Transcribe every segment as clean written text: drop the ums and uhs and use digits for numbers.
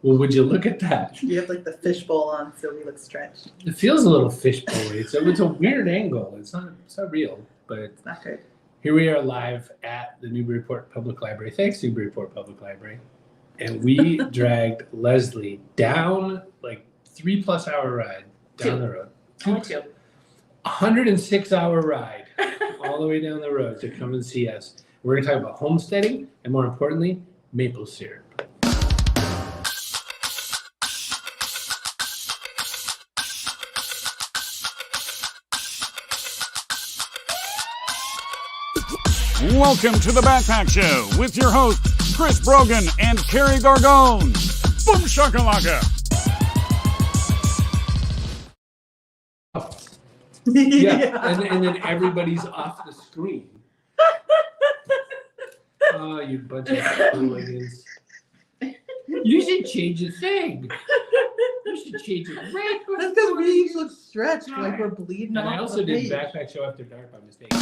Well, would you look at that? You have like the fishbowl on, so we look stretched. It feels a little fishbowl-y. It's a weird angle. It's not real, but It's not good. here we are live at the Newburyport Public Library. Thanks, Newburyport Public Library. And we dragged Leslie down like 3+ hour ride down the road. Only 2. 106-hour ride all the way down the road to come and see us. We're going to talk about homesteading and, more importantly, maple syrup. Welcome to the Backpack Show with your hosts, Chris Brogan and Kerry Gargone. Boom shakalaka! Yeah, and then everybody's off the screen. Oh, you bunch of hooligans. You should change the thing. You should change it right. That's because we look stretched, like we're bleeding And off I also the did page. Backpack Show After Dark by mistake.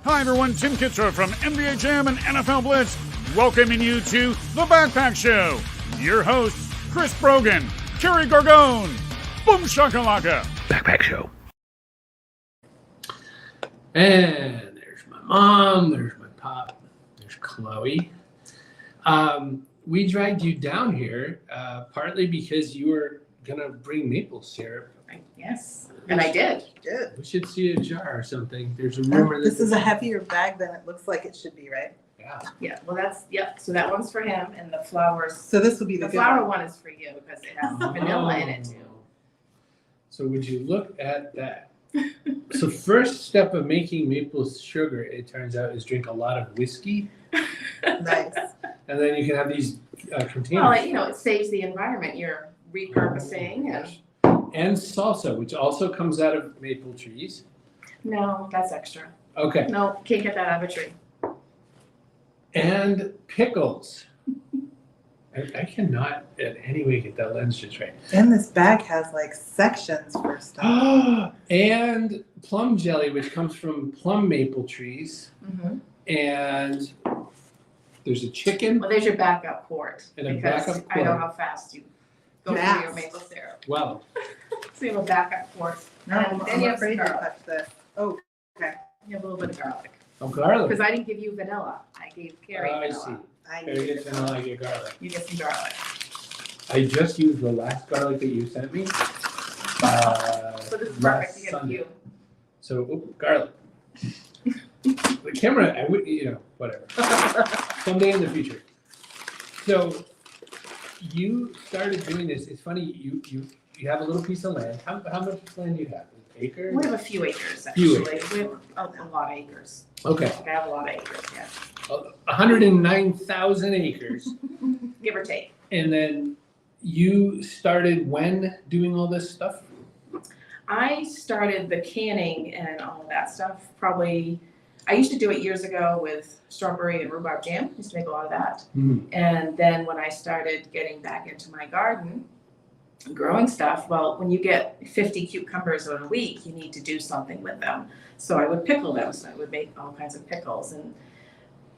Hi everyone, Tim Kitzrow from NBA Jam and NFL Blitz, welcoming you to the Backpack Show. Your hosts, Chris Brogan, Kerry Gargone. Boom shakalaka! Backpack Show. And there's my mom, there's my pop, there's Chloe. We dragged you down here partly because you were going to bring maple syrup. Yes, and I did. Good. We should see a jar or something. There's a rumor This that is a heavier bag than it looks like it should be, right? Yeah. Yeah, well, so that one's for him, and the flowers. So this will be the The good flower one. one is for you because it has vanilla in it too. So would you look at that? So first step of making maple sugar, it turns out, is drink a lot of whiskey. Nice. And then you can have these containers. Well, it saves the environment. You're repurposing, And salsa, which also comes out of maple trees. no, that's extra. Okay. No, can't get that out of a tree. And pickles. I cannot in any way get that lens just right. And this bag has like sections for stuff. And plum jelly, which comes from plum maple trees. Mm-hmm. And there's a chicken. Well, there's your backup quart. And a because backup I know quart. how fast you go through Fast. your maple syrup. Well, So you have a backup quart. No, And then I'm you have afraid some to garlic. touch this. Oh, okay. You have a little bit of garlic. garlic. Because I didn't give you vanilla. I gave Kerry I vanilla. see. I Very need good it. to know I get garlic. You get some garlic. I just used the last garlic that you sent me. So this is perfect last to give Sunday. you. So, garlic. The camera, I would, whatever. Someday in the future. So, you started doing this. It's funny, you have a little piece of land. How much land do you have? An acre? We have a few acres, Few actually. We have a lot of acres. Okay. I have a lot of acres, yeah. 109,000 acres. Give or take. And then you started when doing all this stuff? I started the canning and all of that stuff probably, I used to do it years ago with strawberry and rhubarb jam. I used to make a lot of that. Mm-hmm. And then when I started getting back into my garden, growing stuff, well, when you get 50 cucumbers in a week, you need to do something with them. So I would pickle them. So I would make all kinds of pickles. And,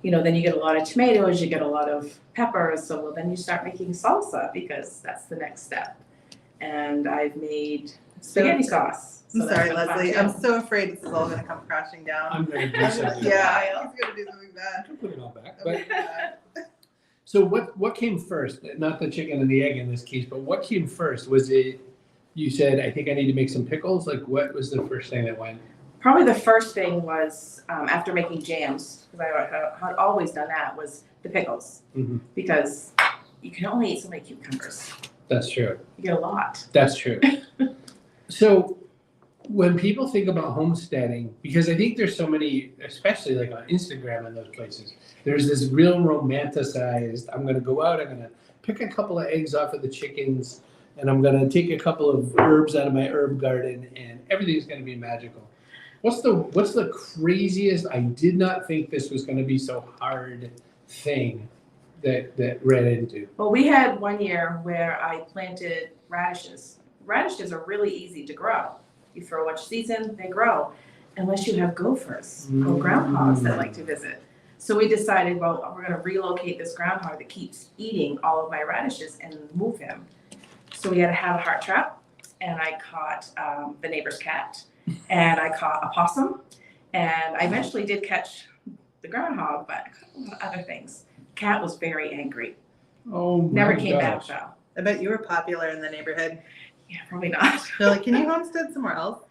then you get a lot of tomatoes, you get a lot of peppers. So then you start making salsa because that's the next step. And I've made spaghetti sauce. I'm So that's sorry, been fun, Leslie. too. I'm so afraid this is all going to come crashing down. I'm going to do something. Yeah, he's going to do something bad. I'll put it all back. Okay, But so what came first? Not the chicken and the egg in this case, but what came first? Was it, you said, I think I need to make some pickles? Like, what was the first thing that went? Probably the first thing was after making jams, because I had always done that, was the pickles. Mhm. Because you can only eat so many cucumbers. That's true. You get a lot. That's true. So when people think about homesteading, because I think there's so many, especially like on Instagram and those places, there's this real romanticized, I'm going to go out, I'm going to pick a couple of eggs off of the chickens, and I'm going to take a couple of herbs out of my herb garden, and everything's going to be magical. What's the craziest, I did not think this was going to be so hard thing that read into? Well, we had one year where I planted radishes. Radishes are really easy to grow. You throw much seeds in, they grow, unless you have gophers or groundhogs that like to visit. So we decided, well, we're gonna relocate this groundhog that keeps eating all of my radishes and move him. So we had to have a heart trap, and I caught the neighbor's cat, and I caught a possum, and I eventually did catch the groundhog, but I caught a lot of other things. Cat was very angry. Oh my Never came back gosh. though. I bet you were popular in the neighborhood. Yeah, probably not. They're like, can you homestead somewhere else?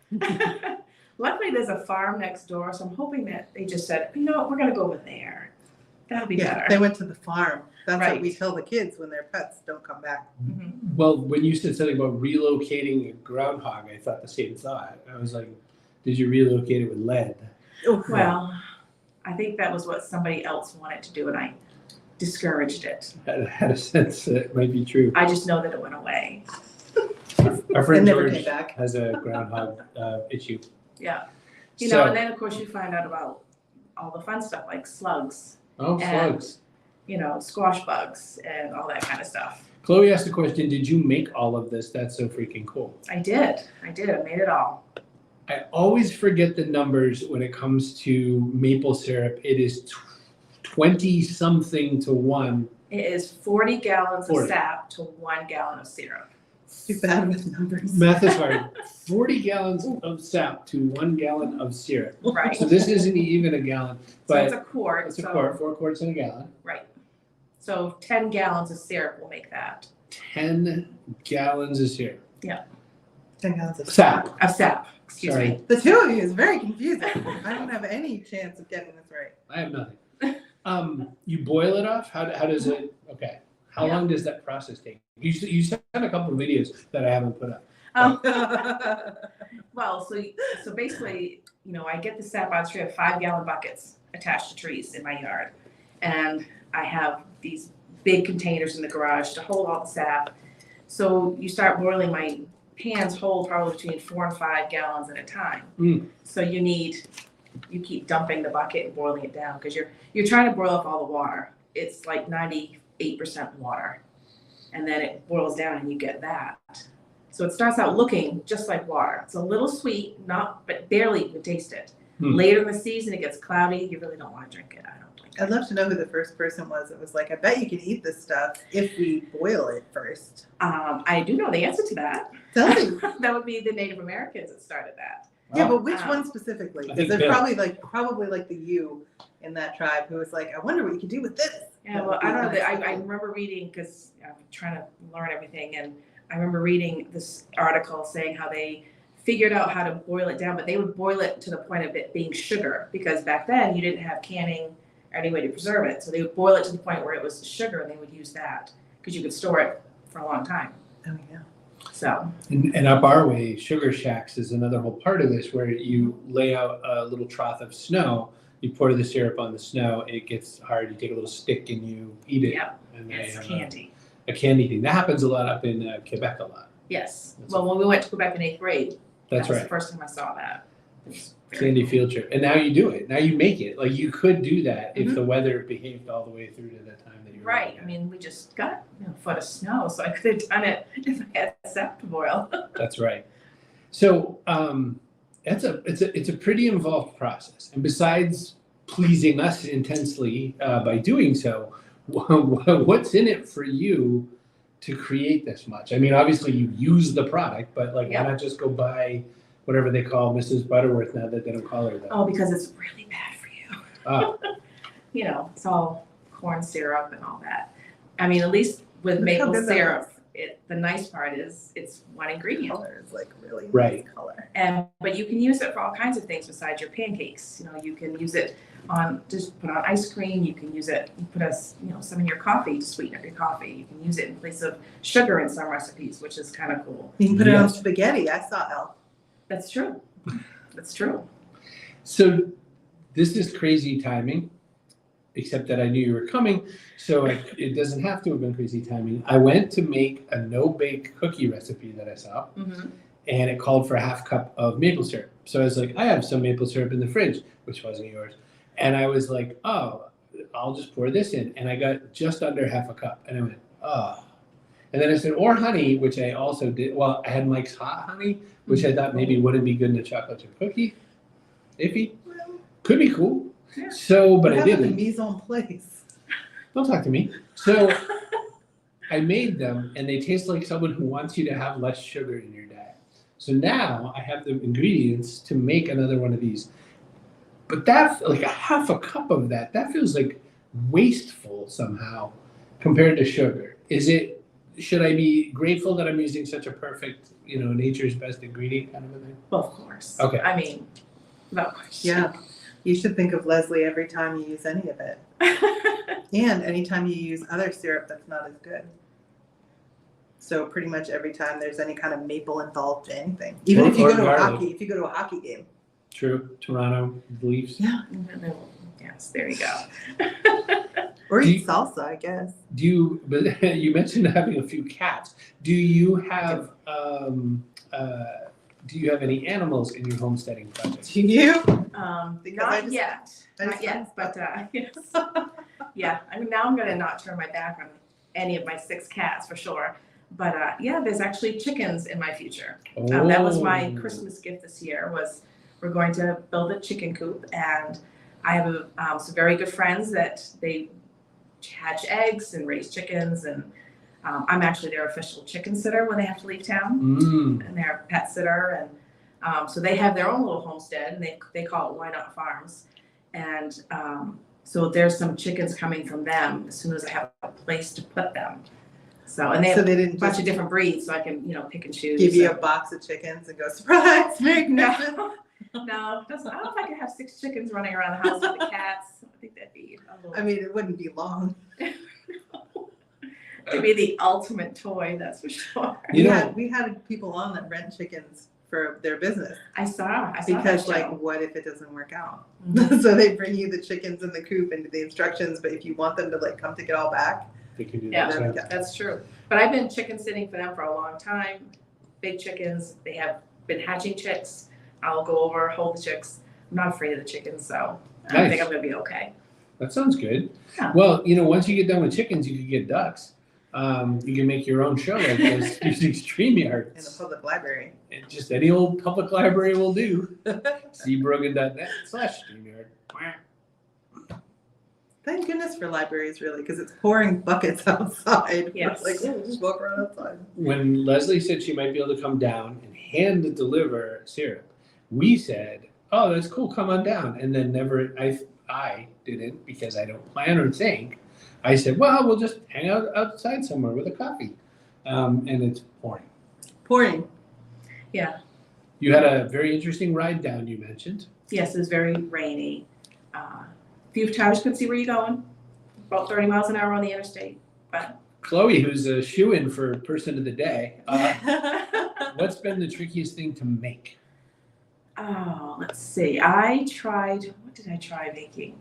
Luckily, there's a farm next door, so I'm hoping that they just said, you know what, we're gonna go over there. That'll be Yeah, better. they went to the farm. That's Right. what we tell the kids when their pets don't come back. Mhm. Well, when you said something about relocating a groundhog, I thought the same thought. I was like, did you relocate it with lead? Well, I think that was what somebody else wanted to do, and I discouraged it. I had a sense that it might be true. I just know that it went away. Our It friend never George came back. has a groundhog issue. Yeah. You So- know, and then of course you find out about all the fun stuff like slugs, Oh, and- slugs. you know, squash bugs and all that kind of stuff. Chloe asked the question, did you make all of this? That's so freaking cool. I did. I made it all. I always forget the numbers when it comes to maple syrup. It is 20 something to 1. It is 40 gallons 40. of sap to 1 gallon of syrup. Too bad with numbers. Math is hard. 40 gallons of sap to 1 gallon of syrup. Right. So this isn't even a gallon, So it's but a quart. it's a so, quart, 4 quarts in a gallon. Right. So 10 gallons of syrup will make that. 10 gallons of syrup. 10 gallons of Sap. Of sap, excuse Sorry. me. The two of you is very confusing. I don't have any chance of getting this right. I have nothing. You boil it off? How does it, okay. How Yeah. long does that process take? You sent a couple of videos that I haven't put up. Well, so basically, you know, I get the sap out of tree. I have 5-gallon buckets attached to trees in my yard. And I have these big containers in the garage to hold all the sap. So you start boiling, my pans hold probably between 4 and 5 gallons at a time. Mm. So you keep dumping the bucket and boiling it down because you're trying to boil off all the water. It's like 98% water. And then it boils down and you get that. So it starts out looking just like water. It's a little sweet, but barely you can taste it. Hmm. Later in the season, it gets cloudy. You really don't want to drink it. I don't drink it. I'd love to know who the first person was that was like, I bet you can eat this stuff if we boil it first. I do know the answer to that. Tell me. That would be the Native Americans that started that. Yeah, Oh, but which Wow. one specifically? I Because think there's Bill. probably like the you in that tribe who was like, I wonder what you could do with this. Yeah, That well, would be I don't know. I amazing. remember reading, because I'm trying to learn everything, and I remember reading this article saying how they figured out how to boil it down, but they would boil it to the point of it being sugar, because back then you didn't have canning or any way to preserve it. So they would boil it to the point where it was sugar, and they would use that because you could store it for a long time. Oh, yeah. So, And up our way, sugar shacks is another whole part of this where you lay out a little trough of snow, you pour the syrup on the snow, it gets hard, you take a little stick and you eat it. Yep, And they it's have candy. a candy thing. That happens a lot up in Quebec a lot. Yes. That's Well, when we went to Quebec in 8th grade, That's the right. first time I saw that. It was very Candy cool. field trip. And now you do it. Now you make it. Like you could do that if Mhm. the weather behaved all the way through to the time that you were Right. doing I it. mean, we just got a foot of snow, so I could have done it if I had sap to boil. That's right. So it's a pretty involved process. And besides pleasing us intensely by doing so, what's in it for you to create this much? I mean, obviously you use the product, but like Yeah. why not just go buy whatever they call Mrs. Butterworth now that they don't call her that? Oh, because it's really bad for you. Oh, You know, it's all corn syrup and all that. I mean, at least with Look how maple good that syrup, the nice part is it's one ingredient. Color is like really Right. nice color. But you can use it for all kinds of things besides your pancakes. You know, you can use it on just put on ice cream. You can use it. You put some in your coffee to sweeten up your coffee. You can use it in place of sugar in some recipes, which is kind of cool. You can put it on Yes. spaghetti. I saw Elf. That's true. That's true. so this is crazy timing, except that I knew you were coming, so it doesn't have to have been crazy timing. I went to make a no-bake cookie recipe that I saw, Mm-hmm. and it called for a half cup of maple syrup. So I was like, I have some maple syrup in the fridge, which wasn't yours. And I was like, oh, I'll just pour this in. And I got just under half a cup. And I went, oh. And then I said, or honey, which I also did. Well, I had Mike's hot honey, which I thought maybe wouldn't be good in a chocolate chip cookie. Iffy. Could be cool. So, but I What happened to didn't. mise en place? Don't talk to me. So I made them and they taste like someone who wants you to have less sugar in your diet. So now I have the ingredients to make another one of these. But that, like a half a cup of that feels like wasteful somehow compared to sugar. Should I be grateful that I'm using such a perfect, nature's best ingredient kind of a thing? Well, of course. Okay. I mean, no, of course. Yeah. You should think of Leslie every time you use any of it. And anytime you use other syrup that's not as good. So pretty much every time there's any kind of maple involved in anything. Even if you Or go to garlic. a hockey game. True. Toronto Leafs. Yeah. Yes, there you go. Or Do eat you- salsa, I guess. But you mentioned having a few cats. Do you have any animals in your homesteading project? Do you? Not I just- yet, I not just yet, found but yes. Yeah, I mean, now I'm gonna not turn my back on any of my 6 cats for sure. But yeah, there's actually chickens in my future. That was my Oh. Christmas gift this year, was we're going to build a chicken coop, and I have some very good friends that they hatch eggs and raise chickens, and I'm actually their official chicken sitter when they have to leave town, Mm. and their pet sitter, and so they have their own little homestead, and they call it Why Not Farms, and so there's some chickens coming from them as soon as I have a place to put them. So, and they So have they a didn't bunch just of different breeds, so I can pick and choose. give you so. a box of chickens and go, surprise, Merry Christmas. No, I don't know if I could have 6 chickens running around the house with the cats. I think that'd be a little. I mean, it wouldn't be long. It'd be the ultimate toy, that's for sure. We had people on that rent chickens for their business. I saw Because that show. what if it doesn't work out? Mhm. So they bring you the chickens in the coop and the instructions, but if you want them to come take it all back, They can do Yeah. that. then so. That's true. But I've been chicken sitting for them for a long time. Big chickens, they have been hatching chicks. I'll go over, hold the chicks. I'm not afraid of the chickens, so I Nice. think I'm gonna be okay. That sounds good. Yeah. Well, once you get done with chickens, you can get ducks. You can make your own show like this using StreamYard. in the public library. And just any old public library will do. cbrogan.net/StreamYard. Thank goodness for libraries, really, because it's pouring buckets outside. Yes. Just walk around outside. When Leslie said she might be able to come down and hand deliver syrup, we said, "Oh, that's cool. Come on down." And then never, I didn't, because I don't plan or think. I said, "Well, we'll just hang out outside somewhere with a coffee," and it's pouring. Pouring. Yeah. You had a very interesting ride down. You mentioned. Yes, it was very rainy. Few times couldn't see where you're going. About 30 miles an hour on the interstate. But Chloe, who's a shoe-in for person of the day, what's been the trickiest thing to make? oh, let's see. What did I try making?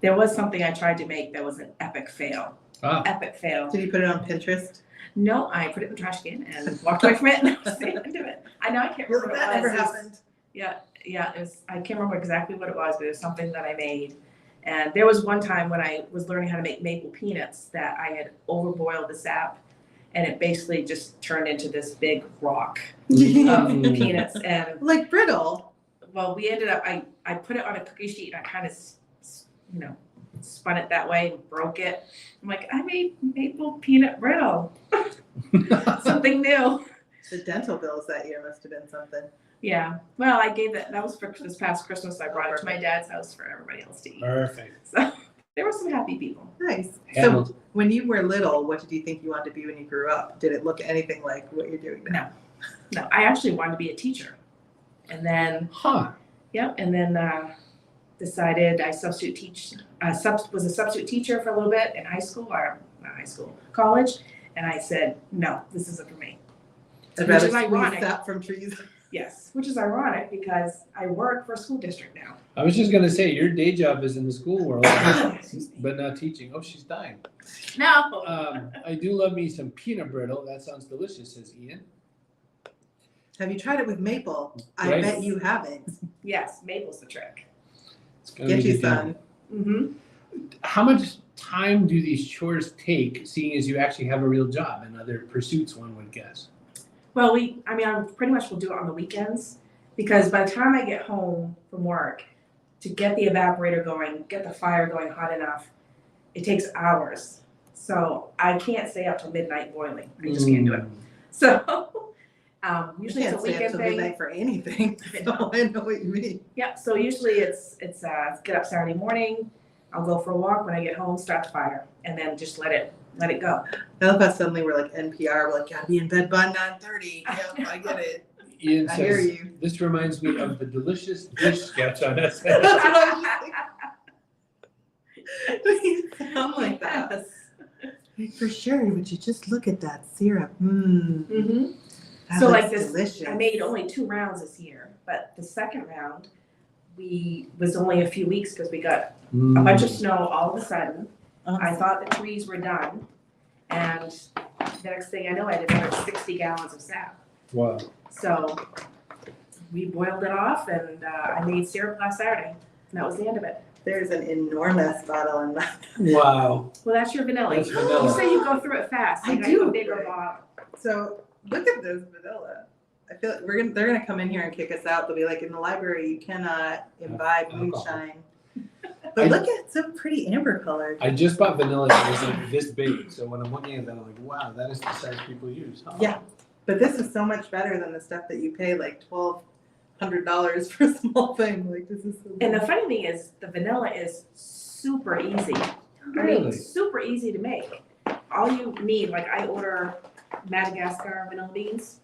There was something I tried to make that was an epic fail. Ah. Epic fail. Did you put it on Pinterest? No, I put it in the trash can and walked away from it and I was the end of it. I know I can't remember what it That was. never It was- happened. Yeah, it was, I can't remember exactly what it was, but it was something that I made. And there was one time when I was learning how to make maple peanuts that I had overboiled the sap, and it basically just turned into this big rock of Mm. peanuts. And Like brittle. well, we ended up, I put it on a cookie sheet and I kind of, spun it that way and broke it. I'm like, I made maple peanut brittle. Something new. The dental bills that year must have been something. Yeah. Well, I gave that was for this past Christmas. I brought it to my dad's house for everybody else to eat. Perfect. So there were some happy people. Nice. Handled. So when you were little, what did you think you wanted to be when you grew up? Did it look anything like what you're doing now? No, I actually wanted to be a teacher. And then, Huh. decided I was a substitute teacher for a little bit in college. And I said, no, this isn't for me. I'd Which rather is ironic. squeeze sap from trees. Yes, which is ironic because I work for a school district now. I was just gonna say your day job is in the school world, Excuse me. but not teaching. Oh, she's dying. No. I do love me some peanut brittle. That sounds delicious, says Ian. Have you tried it with maple? I Right. bet you haven't. Yes, maple's the trick. It's gonna Get be you good time. some. Mm-hmm. How much time do these chores take, seeing as you actually have a real job and other pursuits, one would guess? Well, I pretty much will do it on the weekends because by the time I get home from work, to get the evaporator going, get the fire going hot enough, it takes hours. So I can't stay up till midnight boiling. I just can't do it. So usually You it's can't a stay up weekend till thing. midnight for anything. So I know what you mean. Yeah, so usually it's get up Saturday morning, I'll go for a walk, when I get home, start the fire, and then just let it go. I love how suddenly we're like NPR, we're like, gotta be in bed by 9:30. Yep, I get it. Ian I hear says, you. this reminds me of the delicious dish sketch on That's SNL. what I was thinking. You sound like that. Yes. Like, for sure, would you just look at that syrup? Mmm. Mm-hmm. That So looks like this, delicious. I made only 2 rounds this year, but the second round, was only a few weeks because we got a bunch of snow all of a sudden. I thought the trees were done, and the next thing I know, I did another 60 gallons of sap. Wow. So we boiled it off, and I made syrup last Saturday, and that was the end of it. There's an enormous bottle in that. Wow. Well, that's your vanilla. That's You vanilla. say you go through it fast. I got do. you a bigger bottle. So look at this vanilla. I feel like they're gonna come in here and kick us out. They'll be like, in the library, you cannot imbibe Alcohol. moonshine. But look at it's so pretty amber colored. I just bought vanilla that was like this big, so when I'm looking at that, I'm like, wow, that is the size people use. Huh? Yeah, but this is so much better than the stuff that you pay like $1,200 for a small thing. Like this is so And the good. funny thing is, the vanilla is super easy. I mean, Really? super easy to make. All you need, like I order Madagascar vanilla beans,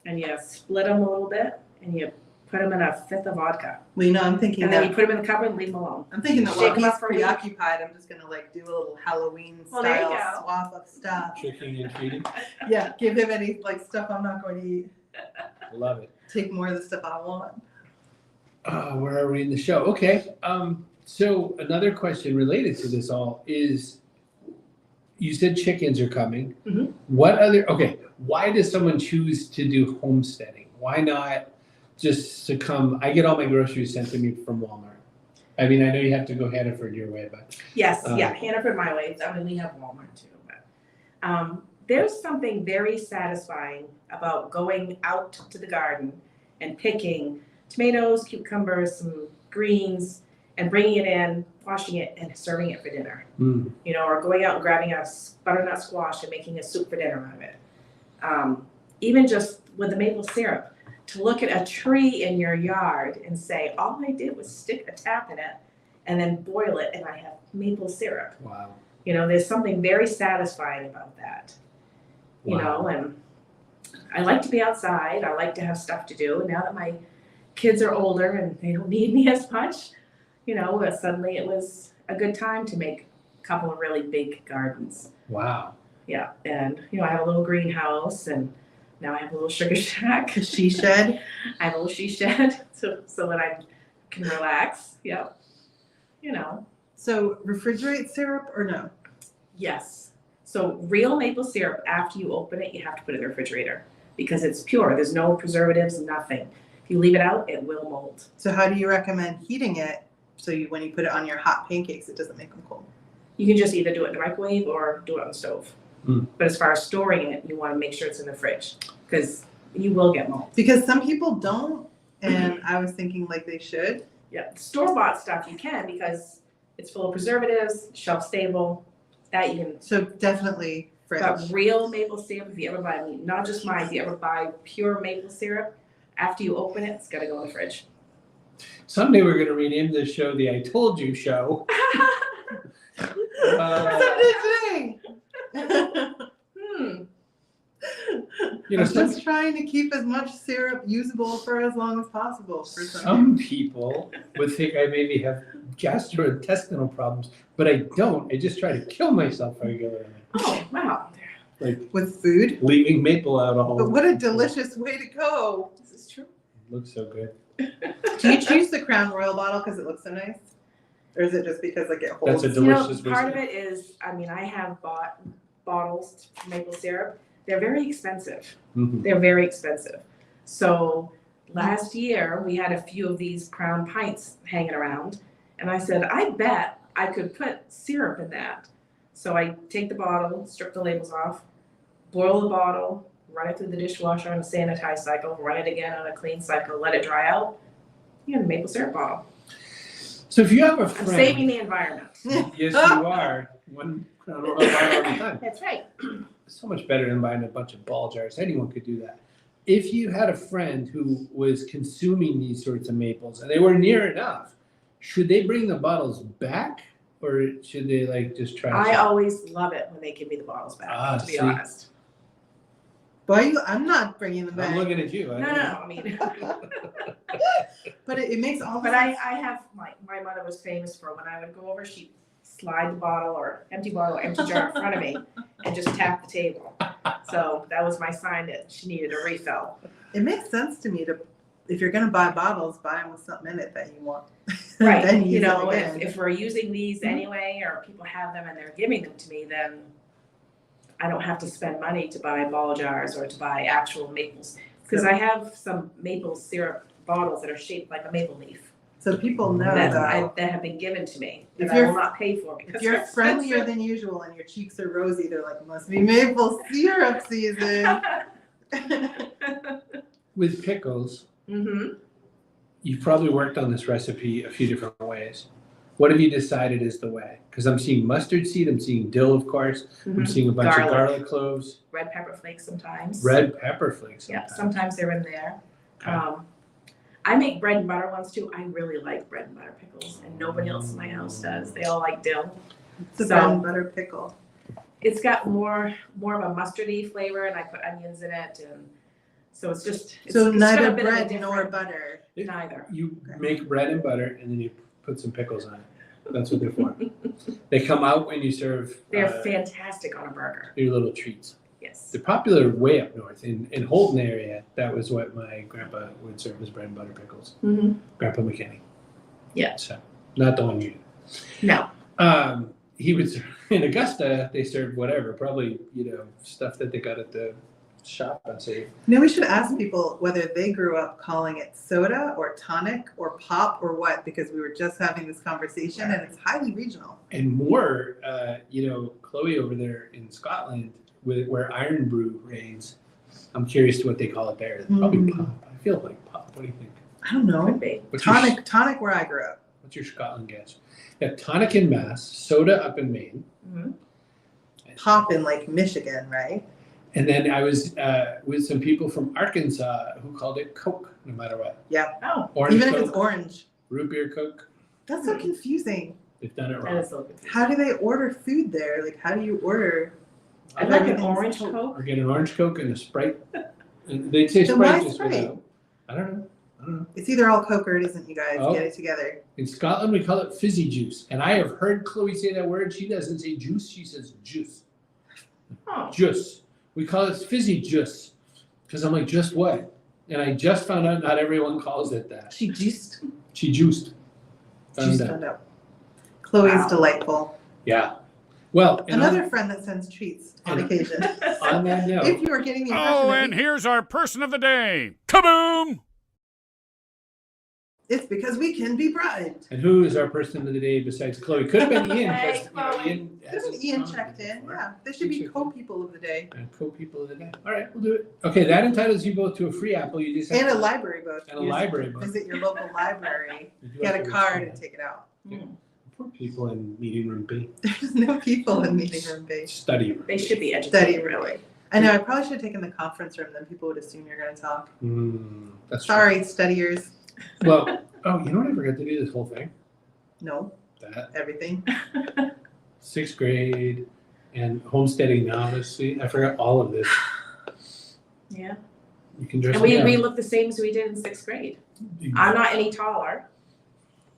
and you split them a little bit, and you put them in a fifth of vodka. Well, you know, I'm thinking And then you that put them in the cupboard and leave them alone. I'm thinking that Shake while 'em he's up for a week. preoccupied, I'm just gonna like do a little Halloween Well, there you style go. swap of stuff. Tricking and treating. Yeah, give him any like stuff I'm not going to eat. Love it. Take more of the stuff I want. Where are we in the show? Okay. So another question related to this all is, you said chickens are coming. Mhm. What other? Okay. Why does someone choose to do homesteading? Why not just to come? I get all my groceries sent to me from Walmart. I mean, I know you have to go Hannaford your way, but Yes, yeah, Hannaford my way. I mean, we have Walmart too, but there's something very satisfying about going out to the garden and picking tomatoes, cucumbers, some greens, and bringing it in, washing it, and serving it for dinner. mm, You know, or going out and grabbing a butternut squash and making a soup for dinner out of it. Even just with the maple syrup, to look at a tree in your yard and say, all I did was stick a tap in it and then boil it, and I have maple syrup. wow. You know, there's something very satisfying about that. You know, and I like to be outside. I like to have stuff to do. And now that my kids are older and they don't need me as much, you know, suddenly it was a good time to make a couple of really big gardens. Wow. Yeah, and you know, I have a little greenhouse, and now I have a little sugar shack. She shed. I have a little she shed, so that I can relax. Yep. You know. So refrigerate syrup or no? Yes. So real maple syrup, after you open it, you have to put it in the refrigerator because it's pure. There's no preservatives, nothing. If you leave it out, it will mold. So how do you recommend heating it so when you put it on your hot pancakes, it doesn't make them cold? You can just either do it in the microwave or do it on the stove. Mm. But as far as storing it, you want to make sure it's in the fridge because you will get mold. Because some people don't, and I was thinking like they should. Yeah, store-bought stuff you can because it's full of preservatives, shelf stable. That you can. So definitely fridge. But real maple syrup, if you ever buy, not just mine, if you ever buy pure maple syrup, after you open it, it's got to go in the fridge. Someday we're going to rename this show the I Told You Show. Someday. You know, I'm just trying to keep as much syrup usable for as long as possible. For some people would think I maybe have gastrointestinal problems, but I don't. I just try to kill myself regularly. Oh, wow. Like with food. leaving maple out all. But what a delicious way to go. This is true. It looks so good. Do you choose the Crown Royal bottle because it looks so nice? Or is it just because like it holds? That's a You know, delicious part of whiskey. it is, I mean, I have bought bottles of maple syrup. They're very expensive. Mhm. They're very expensive. So last year we had a few of these Crown pints hanging around, and I said, I bet I could put syrup in that. So I take the bottle, strip the labels off, boil the bottle, run it through the dishwasher on a sanitized cycle, run it again on a clean cycle, let it dry out. You have a maple syrup bottle. So if you have a I'm friend, saving the environment. yes, you are. One at a time. That's right. So much better than buying a bunch of ball jars. Anyone could do that. If you had a friend who was consuming these sorts of maples and they were near enough, should they bring the bottles back or should they like just try? I always love it when they give me the bottles back, to be see. honest. Boy, I'm not bringing them I'm back. looking at you. No, I mean, But it makes all the but I have, my mother was famous for when I would go over, she'd slide the bottle or empty jar in front of me and just tap the table. So that was my sign that she needed a refill. It makes sense to me to, if you're gonna buy bottles, buy them with something in it that you want. Right, Then you use it know, again. if we're using these anyway, or people have them and they're giving them to me, then I don't have to spend money to buy ball jars or to buy actual maples. Because I have some maple syrup bottles that are shaped like a maple leaf So people know that have been given to me that If I you're- will not pay for because if you're they're friendlier expensive. than usual and your cheeks are rosy, they're like, must be maple syrup season. With pickles, Mm-hmm. you've probably worked on this recipe a few different ways. What have you decided is the way? Because I'm seeing mustard seed, I'm seeing dill, of course. I'm seeing a bunch of Garlic. garlic cloves, Red pepper flakes sometimes. red pepper flakes. Yeah, sometimes. sometimes they're in there. Okay. I make bread and butter ones too. I really like bread and butter pickles, and nobody else in my house does. They all like dill. It's a So- bread and butter pickle. It's got more of a mustardy flavor, and I put onions in it, and so it's just it's So got neither a bit of a bread nor different- butter. Neither. You make bread and butter and then you put some pickles on it. That's what they're for. They come out when you serve They're fantastic on a burger. your little treats. Yes. They're popular way up north. In Holden area, that was what my grandpa would serve as bread and butter pickles. Mm-hmm. Grandpa McKinney. Yeah. So, not the one you No. he would serve, in Augusta, they served whatever, probably, stuff that they got at the shop, I'd say. We should ask people whether they grew up calling it soda or tonic or pop or what, because we were just having this conversation and it's highly regional. And more, Chloe over there in Scotland, where Iron Brew reigns, I'm curious to what they call it there. Probably pop. I feel like pop. What do you think? I don't know. Could be. What's Tonic where I grew up. What's your Scotland guess? Yeah, tonic in Mass, soda up in Maine. Mm-hmm. Pop in like Michigan, right? And then I was with some people from Arkansas who called it Coke, no matter what. Oh, Orange Even Coke, if it's orange. root beer Coke. That's so confusing. They've done it that wrong. is so confusing. How do they order food there? Like, how do you order? I'd like an everything's orange Coke. Or get an orange Coke and a Sprite. And they'd say Then Sprite why just Sprite? without. I don't know. It's either all Coke or it isn't, you guys. Oh. Get it together. In Scotland, we call it fizzy juice. And I have heard Chloe say that word. She doesn't say juice, she says juice. Oh. Juice. We call it fizzy juice. Because I'm like, just what? And I just found out not everyone calls it that. She juiced. She juiced. Juiced found out. Chloe's Wow. delightful. Yeah. Well, and Another friend that sends treats on occasion. on that note, If you are getting the impression Oh, that and here's our person of the day. Kaboom! it's because we can be bribed. and who is our person of the day besides Chloe? Could have been Ian. Hey, because, Chloe. Ian hasn't Ian commented checked in. before. Yeah, they should be co-people of the day. And co-people of the day. All right, we'll do it. Okay, that entitles you both to a free apple. You just have And a to- library book. And a You just library book. Visit your local library, you do get have a to card return and it. take it out. Mm. Poor people in meeting room B. There's no people in meeting room B. Study room. They should be Study educated, room. really. I know, I probably should have taken the conference room, then people would assume you're gonna talk. That's Sorry, studiers. true. Well, oh, you know what I forgot to do this whole thing? No, That everything. 6th grade and homesteading novice. See, I forgot all of this. Yeah. You can dress And me we up. look the same as we did in 6th grade. You- I'm not any taller.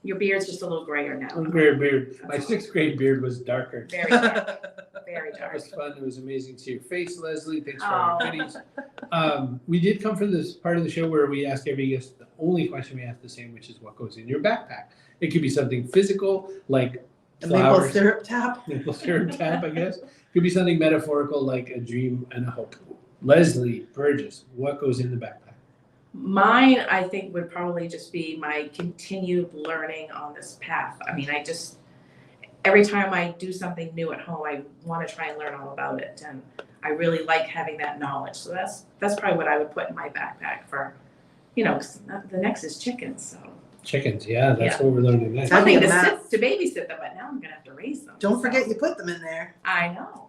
Your beard's just a little grayer now. Gray beard. My 6th grade beard was darker. Very dark. Very That dark. was fun. It was amazing to see your face, Leslie. Thanks for Oh. all your goodies. We did come from this part of the show where we ask every guest the only question we ask the same, which is what goes in your backpack. It could be something physical, like A maple flowers, syrup tap. maple syrup tap, I guess. It could be something metaphorical, like a dream and a hope. Leslie, Burgess, what goes in the backpack? Mine, I think, would probably just be my continued learning on this path. I mean, every time I do something new at home, I want to try and learn all about it. And I really like having that knowledge. So that's probably what I would put in my backpack for, 'cause the next is chickens. So Chickens, yeah, that's Yeah. what we're learning next. That'd be Something a to mess. to babysit them, but now I'm gonna have to raise them. Don't so. forget you put them in there. I know.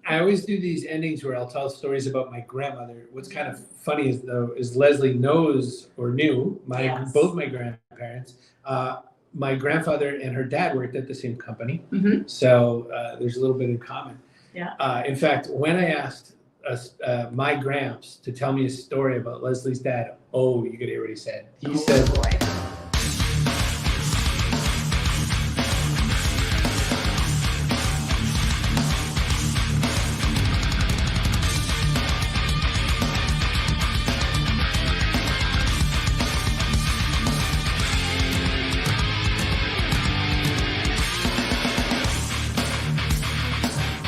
I always do these endings where I'll tell stories about my grandmother. What's kind of funny is Leslie knows or knew Yes. both my grandparents. My grandfather and her dad worked at the same company, so there's a little bit in common. Yeah. In fact, when I asked my gramps to tell me a story about Leslie's dad, oh, you could hear what he said. He said, boy.